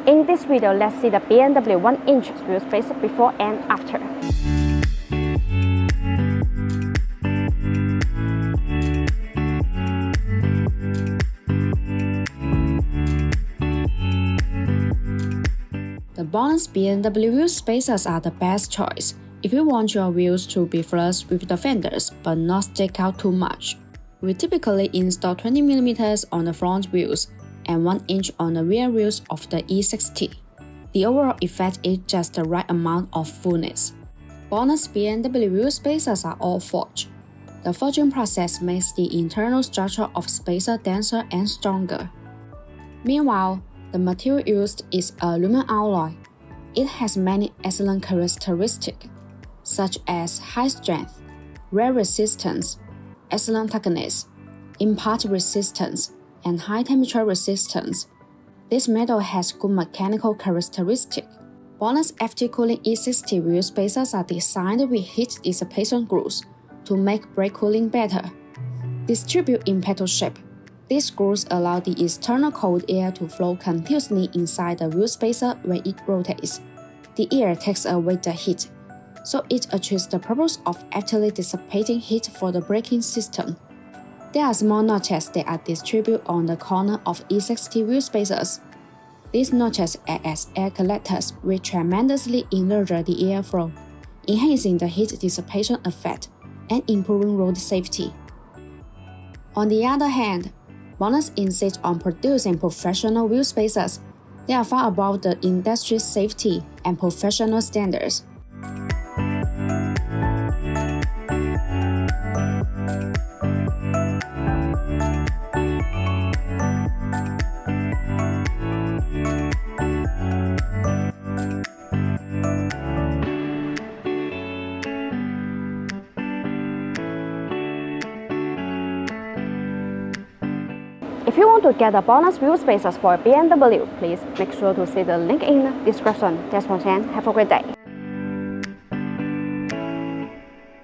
In this video, let's see the BMW 1-inch wheel space before and after. The BONOSS BMW wheel spacers are the best choice if you want your wheels to be flush with the fenders but not stick out too much. We typically install 20mm on the front wheels and 1 inch on the rear wheels of the E60. The overall effect is just the right amount of fullness. BONOSS BMW wheel spacers are all forged. The forging process makes the internal structure of spacer denser and stronger. Meanwhile, the material used is aluminum alloy. It has many excellent characteristics, such as high strength, wear resistance, excellent toughness, impact resistance, and high temperature resistance. This metal has good mechanical characteristics. BONOSS FT Cooling E60 wheel spacers are designed with heat dissipation grooves to make brake cooling better. Distributed in petal shape, these grooves allow the external cold air to flow continuously inside the wheel spacer when it rotates. The air takes away the heat, so it achieves the purpose of actively dissipating heat for the braking system. There are small notches that are distributed on the corner of E60 wheel spacers. These notches act as air collectors which tremendously enlarge the airflow, enhancing the heat dissipation effect and improving road safety. On the other hand, BONOSS insists on producing professional wheel spacers. They are far above the industry safety and professional standards. If you want to get the BONOSS wheel spacers for BMW, please make sure to see the link in the description. Thanks for watching. Have a great day.